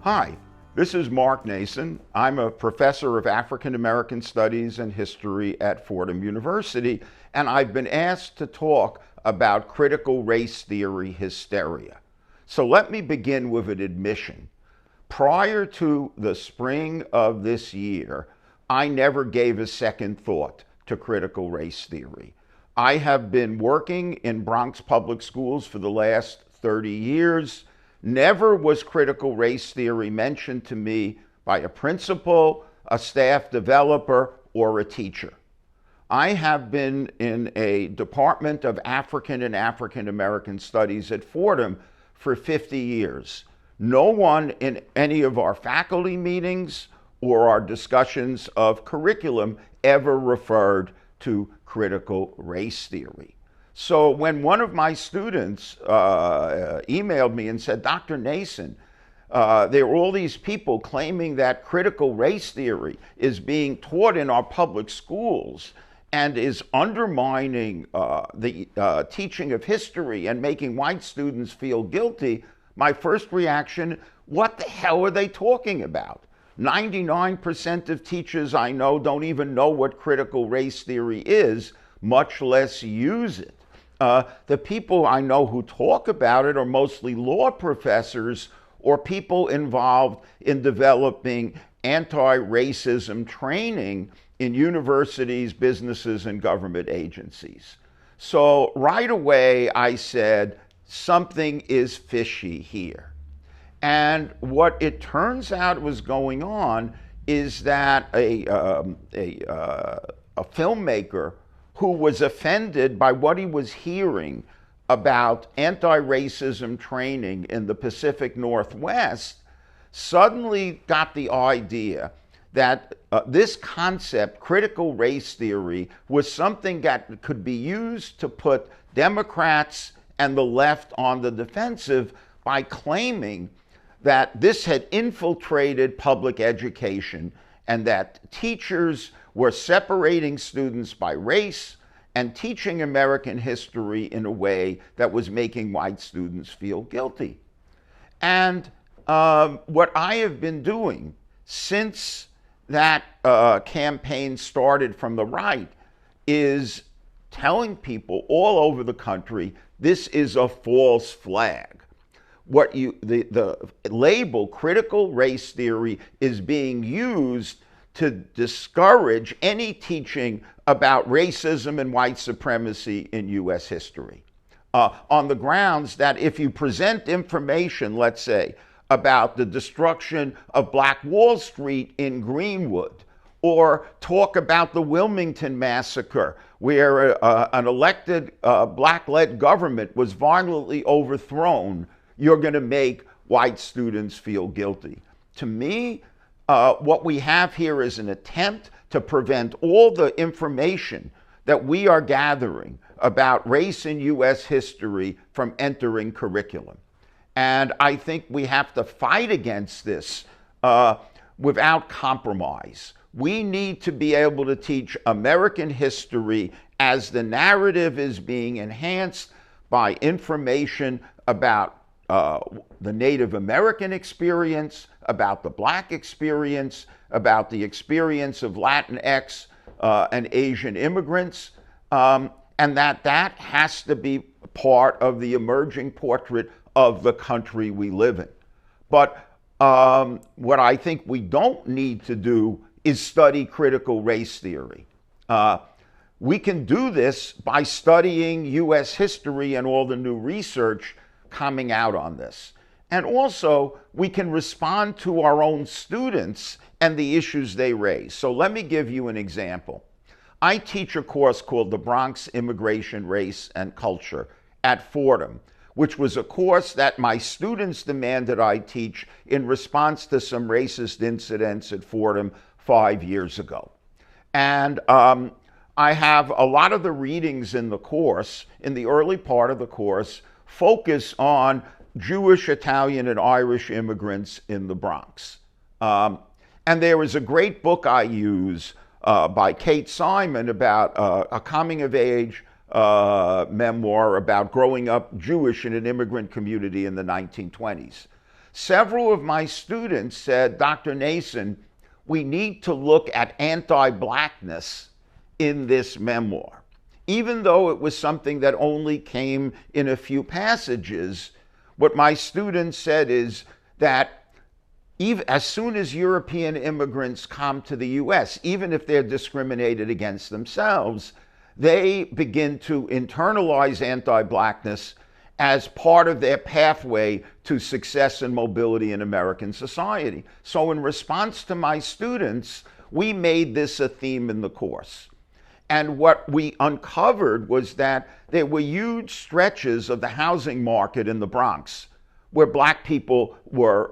Hi, this is Mark Naison. I'm a professor of African American Studies and History at Fordham University, and I've been asked to talk about critical race theory hysteria. So let me begin with an admission. Prior to the spring of this year, I never gave a second thought to critical race theory. I have been working in Bronx public schools for the last 30 years. Never was critical race theory mentioned to me by a principal, a staff developer, or a teacher. I have been in a Department of African and African American Studies at Fordham for 50 years. No one in any of our faculty meetings or our discussions of curriculum ever referred to critical race theory. So when one of my students emailed me and said, Dr. Naison, there are all these people claiming that critical race theory is being taught in our public schools and is undermining the teaching of history and making white students feel guilty, my first reaction, what the hell are they talking about? 99% of teachers I know don't even know what critical race theory is, much less use it. The people I know who talk about it are mostly law professors or people involved in developing anti-racism training in universities, businesses, and government agencies. So right away I said, something is fishy here. And what it turns out was going on is that a filmmaker who was offended by what he was hearing about anti-racism training in the Pacific Northwest suddenly got the idea that this concept, critical race theory, was something that could be used to put Democrats and the left on the defensive by claiming that this had infiltrated public education and that teachers were separating students by race and teaching American history in a way that was making white students feel guilty. And what I have been doing since that campaign started from the right is telling people all over the country, this is a false flag. The label critical race theory is being used to discourage any teaching about racism and white supremacy in U.S. history, on the grounds that if you present information, let's say, about the destruction of Black Wall Street in Greenwood, or talk about the Wilmington massacre, where an elected Black-led government was violently overthrown, you're going to make white students feel guilty. To me, what we have here is an attempt to prevent all the information that we are gathering about race in U.S. history from entering curriculum. And I think we have to fight against this without compromise. We need to be able to teach American history as the narrative is being enhanced by information about the Native American experience, about the Black experience, about the experience of Latinx and Asian immigrants, and that has to be part of the emerging portrait of the country we live in. But what I think we don't need to do is study critical race theory. We can do this by studying U.S. history and all the new research coming out on this. And also, we can respond to our own students and the issues they raise. So let me give you an example. I teach a course called The Bronx Immigration, Race, and Culture at Fordham, which was a course that my students demanded I teach in response to some racist incidents at Fordham 5 years ago. And I have a lot of the readings in the course, in the early part of the course, focus on Jewish, Italian, and Irish immigrants in the Bronx. And there is a great book I use by Kate Simon about a coming-of-age memoir about growing up Jewish in an immigrant community in the 1920s. several of my students said, Dr. Naison, we need to look at anti-blackness in this memoir. Even though it was something that only came in a few passages, what my students said is that even as soon as European immigrants come to the US, even if they're discriminated against themselves, they begin to internalize anti-blackness as part of their pathway to success and mobility in American society. So in response to my students, we made this a theme in the course. And what we uncovered was that there were huge stretches of the housing market in the Bronx where black people were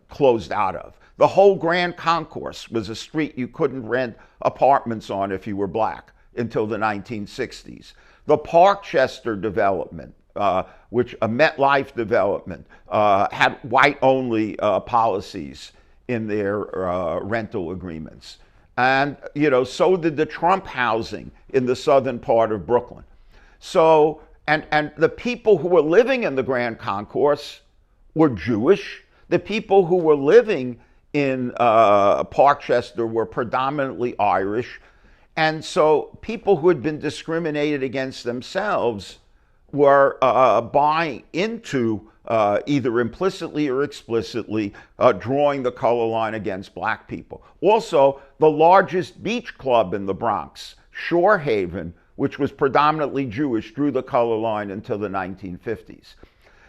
closed out of. The whole Grand Concourse was a street you couldn't rent apartments on if you were black until the 1960s. The Parkchester development, which a MetLife development, had white-only policies in their rental agreements. And, so did the Trump housing in the southern part of Brooklyn. So, and the people who were living in the Grand Concourse were Jewish. The people who were living in Parkchester were predominantly Irish. And so people who had been discriminated against themselves were buying into, either implicitly or explicitly, drawing the color line against black people. Also, the largest beach club in the Bronx, Shore Haven, which was predominantly Jewish, drew the color line until the 1950s.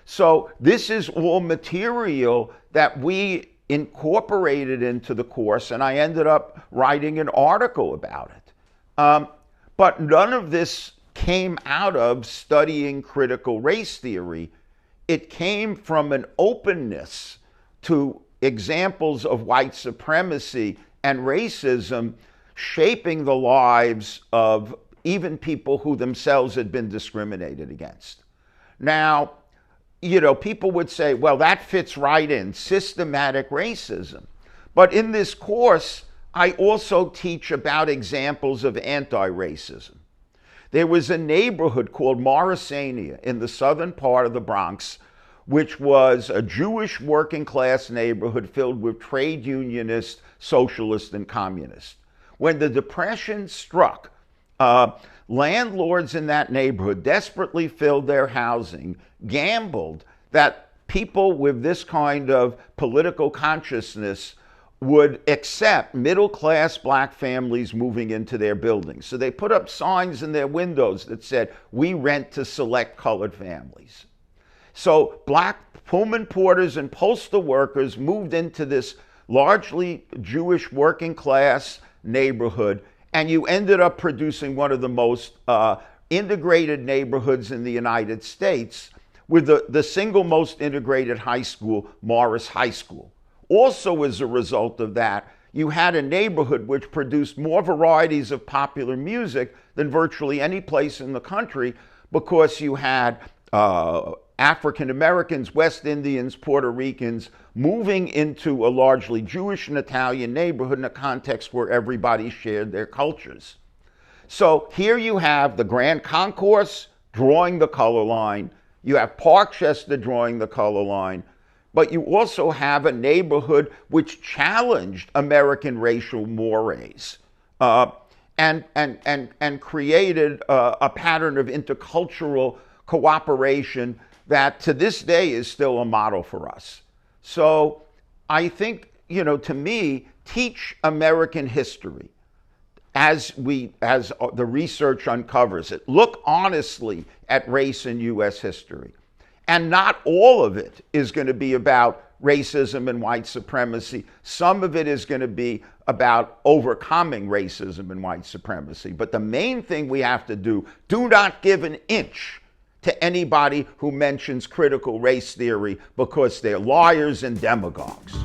So this is all material that we incorporated into the course, and I ended up writing an article about it. But none of this came out of studying critical race theory. It came from an openness to examples of white supremacy and racism shaping the lives of even people who themselves had been discriminated against. Now, people would say, well, that fits right in, systematic racism. But in this course, I also teach about examples of anti-racism. There was a neighborhood called Morrisania in the southern part of the Bronx, which was a Jewish working class neighborhood filled with trade unionists, socialists, and communists. When the Depression struck, landlords in that neighborhood desperately filled their housing, gambled that people with this kind of political consciousness would accept middle-class black families moving into their buildings. So they put up signs in their windows that said, "We rent to select colored families." So black Pullman porters and postal workers moved into this largely Jewish working class neighborhood, and you ended up producing one of the most integrated neighborhoods in the United States, with the single most integrated high school, Morris High School. Also, as a result of that, you had a neighborhood which produced more varieties of popular music than virtually any place in the country, because you had African Americans, West Indians, Puerto Ricans moving into a largely Jewish and Italian neighborhood in a context where everybody shared their cultures. So here you have the Grand Concourse drawing the color line, you have Parkchester drawing the color line, but you also have a neighborhood which challenged American racial mores and created a pattern of intercultural cooperation that to this day is still a model for us. So I think, to me, teach American history as the research uncovers it. Look honestly at race in US history. And not all of it is going to be about racism and white supremacy. Some of it is going to be about overcoming racism and white supremacy. But the main thing we have to do not give an inch to anybody who mentions critical race theory, because they're liars and demagogues.